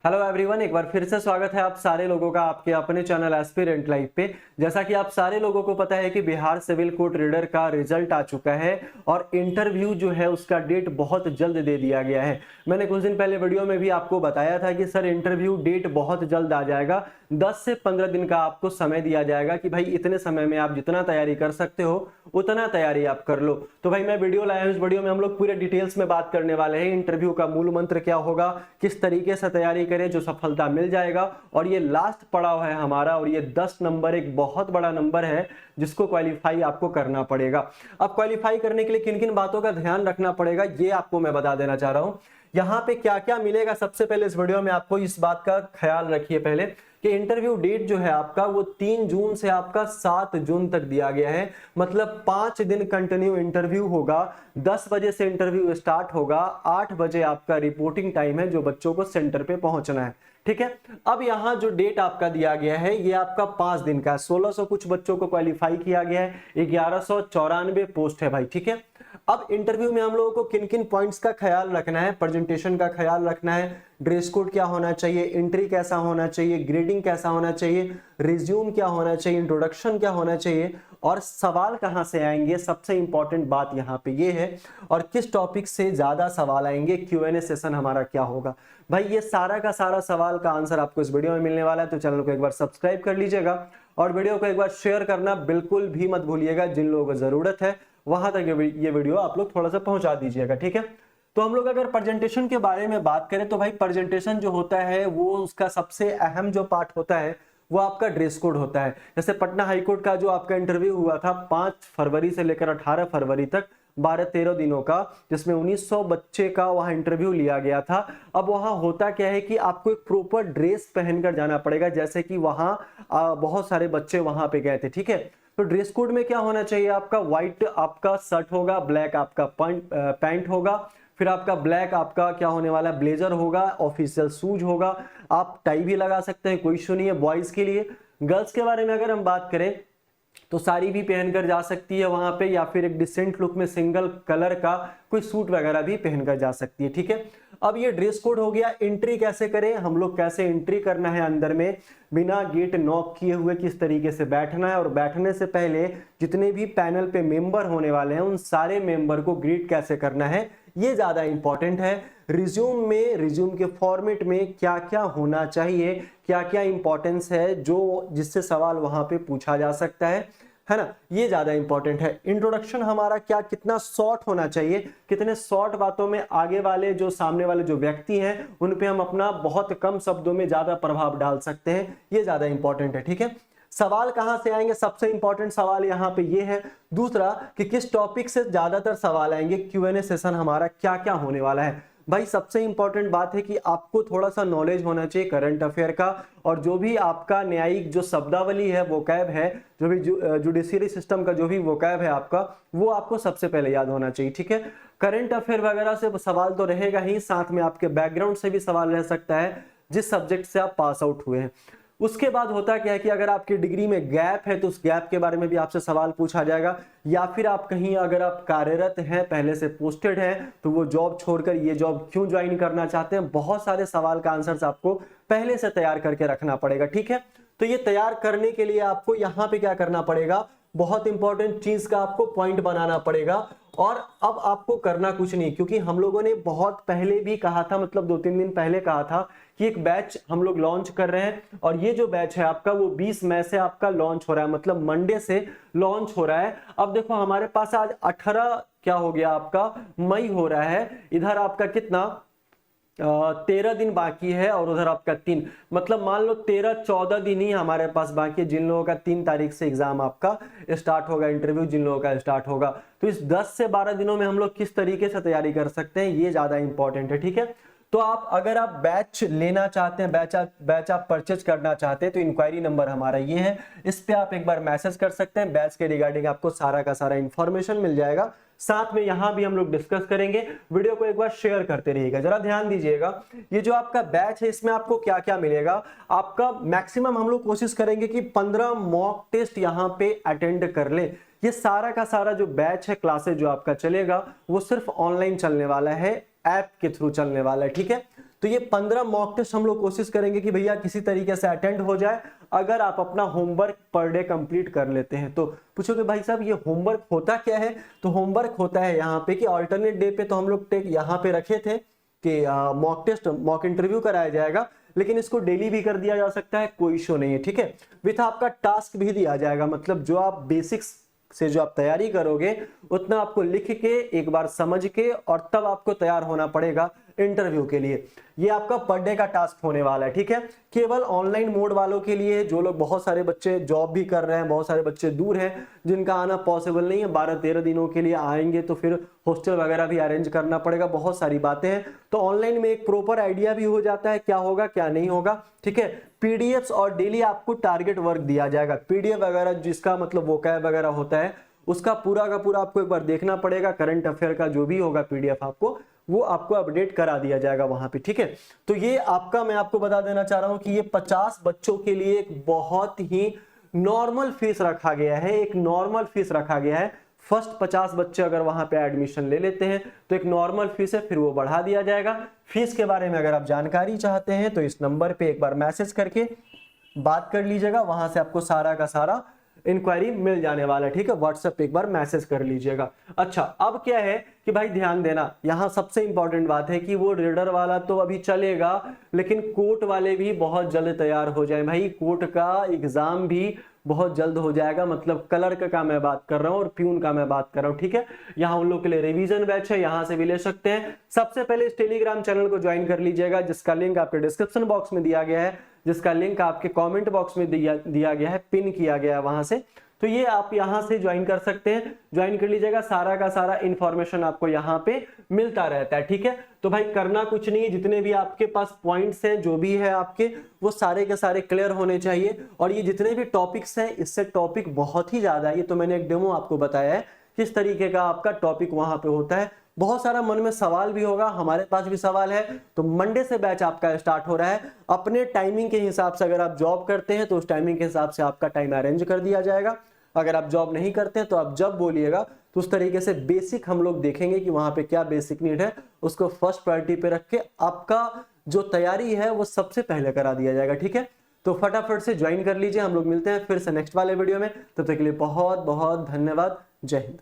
Hello everyone, एक बार फिर से स्वागत है आप सारे लोगों का आपके अपने चैनल एस्पिरेंट लाइफ पे। जैसा कि आप सारे लोगों को पता है कि बिहार सिविल कोर्ट रीडर का रिजल्ट आ चुका है और इंटरव्यू जो है उसका डेट बहुत जल्द दे दिया गया है। मैंने कुछ दिन पहले वीडियो में भी आपको बताया था कि सर इंटरव्यू डेट बहुत जल्द आ जाएगा, 10 से 15 दिन का आपको समय दिया जाएगा कि भाई इतने समय में आप जितना तैयारी कर सकते हो उतना तैयारी आप कर लो। तो भाई मैं वीडियो लाया हूं, इस वीडियो में हम लोग पूरे डिटेल्स में बात करने वाले हैं। इंटरव्यू का मूल मंत्र क्या होगा, किस तरीके से तैयारी करें जो सफलता मिल जाएगा, और ये लास्ट पड़ाव है हमारा और ये 10 नंबर एक बहुत बड़ा नंबर है जिसको क्वालिफाई आपको करना पड़ेगा। अब क्वालिफाई करने के लिए किन किन बातों का ध्यान रखना पड़ेगा ये आपको मैं बता देना चाह रहा हूं। यहाँ पे क्या क्या मिलेगा, सबसे पहले इस वीडियो में आपको इस बात का ख्याल रखिए पहले कि इंटरव्यू डेट जो है आपका वो 3 जून से आपका 7 जून तक दिया गया है। मतलब 5 दिन कंटिन्यू इंटरव्यू होगा। 10 बजे से इंटरव्यू स्टार्ट होगा, 8 बजे आपका रिपोर्टिंग टाइम है जो बच्चों को सेंटर पे पहुंचना है। ठीक है, अब यहाँ जो डेट आपका दिया गया है ये आपका 5 दिन का है। 1600 कुछ बच्चों को क्वालिफाई किया गया है, 1194 पोस्ट है भाई। ठीक है, अब इंटरव्यू में हम लोगों को किन किन पॉइंट्स का ख्याल रखना है, प्रेजेंटेशन का ख्याल रखना है, ड्रेस कोड क्या होना चाहिए, एंट्री कैसा होना चाहिए, ग्रेडिंग कैसा होना चाहिए, रिज्यूम क्या होना चाहिए, इंट्रोडक्शन क्या होना चाहिए, और सवाल कहां से आएंगे, सबसे इंपॉर्टेंट बात यहां पे ये है, और किस टॉपिक से ज्यादा सवाल आएंगे, Q&A सेशन हमारा क्या होगा। भाई ये सारा का सारा सवाल का आंसर आपको इस वीडियो में मिलने वाला है। तो चैनल को एक बार सब्सक्राइब कर लीजिएगा और वीडियो को एक बार शेयर करना बिल्कुल भी मत भूलिएगा। जिन लोगों को जरूरत है वहां तक ये वीडियो आप लोग थोड़ा सा पहुंचा दीजिएगा। ठीक है, तो हम लोग अगर प्रेजेंटेशन के बारे में बात करें तो भाई प्रेजेंटेशन जो होता है वो उसका सबसे अहम जो पार्ट होता है वो आपका ड्रेस कोड होता है। जैसे पटना हाईकोर्ट का जो आपका इंटरव्यू हुआ था 5 फरवरी से लेकर 18 फरवरी तक, 12-13 दिनों का, जिसमें 1900 बच्चे का वहां इंटरव्यू लिया गया था। अब वहां होता क्या है कि आपको एक प्रॉपर ड्रेस पहनकर जाना पड़ेगा, जैसे कि वहां बहुत सारे बच्चे वहां पे गए थे। ठीक है, तो ड्रेस कोड में क्या होना चाहिए, आपका व्हाइट आपका शर्ट होगा, ब्लैक आपका पैंट होगा, फिर आपका ब्लैक आपका क्या होने वाला है, ब्लेजर होगा, ऑफिशियल शूज होगा, आप टाई भी लगा सकते हैं, कोई इशू नहीं है बॉयज के लिए। गर्ल्स के बारे में अगर हम बात करें तो साड़ी भी पहनकर जा सकती है वहां पे, या फिर एक डिसेंट लुक में सिंगल कलर का कोई सूट वगैरह भी पहनकर जा सकती है। ठीक है, अब ये ड्रेस कोड हो गया। एंट्री कैसे करें, हम लोग कैसे एंट्री करना है अंदर में बिना गेट नॉक किए हुए, किस तरीके से बैठना है, और बैठने से पहले जितने भी पैनल पे मेंबर होने वाले हैं उन सारे मेंबर को ग्रीट कैसे करना है, ये ज्यादा इंपॉर्टेंट है। रिज्यूम में, रिज्यूम के फॉर्मेट में क्या क्या होना चाहिए, क्या क्या इंपॉर्टेंस है जो जिससे सवाल वहां पे पूछा जा सकता है ना, ये ज्यादा इंपॉर्टेंट है। इंट्रोडक्शन हमारा क्या कितना शॉर्ट होना चाहिए, कितने शॉर्ट बातों में आगे वाले जो सामने वाले जो व्यक्ति हैं उन पे हम अपना बहुत कम शब्दों में ज्यादा प्रभाव डाल सकते हैं, ये ज्यादा इंपॉर्टेंट है। ठीक है, सवाल कहां से आएंगे, सबसे इंपॉर्टेंट सवाल यहां पे ये है। दूसरा कि किस टॉपिक से ज्यादातर सवाल आएंगे, Q&A सेशन हमारा क्या क्या होने वाला है। भाई सबसे इंपॉर्टेंट बात है कि आपको थोड़ा सा नॉलेज होना चाहिए करंट अफेयर का, और जो भी आपका न्यायिक जो शब्दावली है, वोकैब है, जो भी जुडिशियरी सिस्टम का जो भी वोकैब है आपका, वो आपको सबसे पहले याद होना चाहिए। ठीक है, करंट अफेयर वगैरह से सवाल तो रहेगा ही, साथ में आपके बैकग्राउंड से भी सवाल रह सकता है जिस सब्जेक्ट से आप पास आउट हुए हैं। उसके बाद होता क्या है कि अगर आपकी डिग्री में गैप है तो उस गैप के बारे में भी आपसे सवाल पूछा जाएगा, या फिर आप कहीं अगर आप कार्यरत हैं, पहले से पोस्टेड हैं, तो वो जॉब छोड़कर ये जॉब क्यों ज्वाइन करना चाहते हैं। बहुत सारे सवाल का आंसर आपको पहले से तैयार करके रखना पड़ेगा। ठीक है, तो ये तैयार करने के लिए आपको यहाँ पे क्या करना पड़ेगा, बहुत इंपॉर्टेंट चीज का आपको पॉइंट बनाना पड़ेगा। और अब आपको करना कुछ नहीं, क्योंकि हम लोगों ने बहुत पहले भी कहा था, मतलब 2-3 दिन पहले कहा था कि एक बैच हम लोग लॉन्च कर रहे हैं, और ये जो बैच है आपका वो 20 मई से आपका लॉन्च हो रहा है, मतलब मंडे से लॉन्च हो रहा है। अब देखो हमारे पास आज 18 क्या हो गया आपका मई हो रहा है, इधर आपका कितना 13 दिन बाकी है, और उधर आपका 3, मतलब मान लो 13-14 दिन ही हमारे पास बाकी है। जिन लोगों का 3 तारीख से एग्जाम आपका स्टार्ट होगा, इंटरव्यू जिन लोगों का स्टार्ट होगा, तो इस 10 से 12 दिनों में हम लोग किस तरीके से तैयारी कर सकते हैं, ये ज्यादा इंपॉर्टेंट है। ठीक है, तो आप अगर आप बैच लेना चाहते हैं, बैच आप परचेज करना चाहते हैं, तो इंक्वायरी नंबर हमारा ये है, इस पे आप एक बार मैसेज कर सकते हैं। बैच के रिगार्डिंग आपको सारा का सारा इंफॉर्मेशन मिल जाएगा, साथ में यहां भी हम लोग डिस्कस करेंगे। वीडियो को एक बार शेयर करते रहिएगा। जरा ध्यान दीजिएगा, ये जो आपका बैच है इसमें आपको क्या क्या मिलेगा। आपका मैक्सिमम हम लोग कोशिश करेंगे कि 15 मॉक टेस्ट यहां पे अटेंड कर ले। ये सारा का सारा जो बैच है, क्लासेस जो आपका चलेगा वो सिर्फ ऑनलाइन चलने वाला है, ऐप के थ्रू चलने वाला है। ठीक है, तो ये 15 मॉक टेस्ट हम लोग कोशिश करेंगे कि भैया किसी तरीके से अटेंड हो जाए, अगर आप अपना होमवर्क पर डे कंप्लीट कर लेते हैं तो। पूछोगे भाई साहब ये होमवर्क होता क्या है, तो होमवर्क होता है यहाँ पे कि अल्टरनेट डे पे तो हम लोग यहाँ पे रखे थे कि मॉक टेस्ट मॉक इंटरव्यू कराया जाएगा, लेकिन इसको डेली भी कर दिया जा सकता है, कोई इशू नहीं है, ठीक है। विथ आपका टास्क भी दिया जाएगा, मतलब जो आप बेसिक्स से जो आप तैयारी करोगे उतना आपको लिख के एक बार समझ के और तब आपको तैयार होना पड़ेगा इंटरव्यू के लिए। ये आपका पर डे का टास्क होने वाला है, ठीक है। केवल ऑनलाइन मोड वालों के लिए, जो लोग बहुत सारे बच्चे जॉब भी कर रहे हैं, बहुत सारे बच्चे दूर हैं जिनका आना पॉसिबल नहीं है, 12-13 दिनों के लिए आएंगे तो फिर हॉस्टल वगैरह भी अरेंज करना पड़ेगा, बहुत सारी बातें हैं। तो ऑनलाइन में एक प्रॉपर आइडिया भी हो जाता है क्या होगा क्या नहीं होगा, ठीक है। पीडीएफ्स और डेली आपको टारगेट वर्क दिया जाएगा, पीडीएफ वगैरह जिसका मतलब वोकैब वगैरह होता है उसका पूरा का पूरा आपको एक बार देखना पड़ेगा, करंट अफेयर का जो भी होगा पीडीएफ आपको वो आपको अपडेट करा दिया जाएगा वहां पे, ठीक है। तो ये आपका मैं आपको बता देना चाह रहा हूं कि ये 50 बच्चों के लिए एक बहुत ही नॉर्मल फीस रखा गया है, एक नॉर्मल फीस रखा गया है। फर्स्ट 50 बच्चे अगर वहां पे एडमिशन ले लेते हैं तो एक नॉर्मल फीस है, फिर वो बढ़ा दिया जाएगा। फीस के बारे में अगर आप जानकारी चाहते हैं तो इस नंबर पे एक बार मैसेज करके बात कर लीजिएगा, वहां से आपको सारा का सारा इंक्वायरी मिल जाने वाला है, ठीक है। व्हाट्सएप पे एक बार मैसेज कर लीजिएगा। अच्छा, अब क्या है कि भाई ध्यान देना, यहाँ सबसे इंपॉर्टेंट बात है कि वो रीडर वाला तो अभी चलेगा, लेकिन कोर्ट वाले भी बहुत जल्द तैयार हो जाए भाई। कोर्ट का एग्जाम भी बहुत जल्द हो जाएगा, मतलब क्लर्क का मैं बात कर रहा हूँ और प्यून का मैं बात कर रहा हूँ, ठीक है। यहाँ उन लोग के लिए रिवीजन बैच है, यहाँ से भी ले सकते हैं। सबसे पहले इस टेलीग्राम चैनल को ज्वाइन कर लीजिएगा, जिसका लिंक आपके डिस्क्रिप्शन बॉक्स में दिया गया है, जिसका लिंक आपके कमेंट बॉक्स में दिया गया है, पिन किया गया है वहां से। तो ये आप यहां से ज्वाइन कर सकते हैं, ज्वाइन कर लीजिएगा, सारा का सारा इंफॉर्मेशन आपको यहाँ पे मिलता रहता है, ठीक है। तो भाई करना कुछ नहीं है, जितने भी आपके पास पॉइंट्स हैं जो भी है आपके, वो सारे के सारे क्लियर होने चाहिए। और ये जितने भी टॉपिक्स हैं इससे टॉपिक बहुत ही ज्यादा है, ये तो मैंने एक डेमो आपको बताया है किस तरीके का आपका टॉपिक वहां पे होता है। बहुत सारा मन में सवाल भी होगा, हमारे पास भी सवाल है। तो मंडे से बैच आपका स्टार्ट हो रहा है, अपने टाइमिंग के हिसाब से अगर आप जॉब करते हैं तो उस टाइमिंग के हिसाब से आपका टाइम अरेंज कर दिया जाएगा। अगर आप जॉब नहीं करते हैं तो आप जब बोलिएगा तो उस तरीके से बेसिक हम लोग देखेंगे कि वहां पे क्या बेसिक नीड है, उसको फर्स्ट प्रायोरिटी पे रख के आपका जो तैयारी है वो सबसे पहले करा दिया जाएगा, ठीक है। तो फटाफट से ज्वाइन कर लीजिए, हम लोग मिलते हैं फिर से नेक्स्ट वाले वीडियो में। तब तक के लिए बहुत बहुत धन्यवाद, जय हिंद।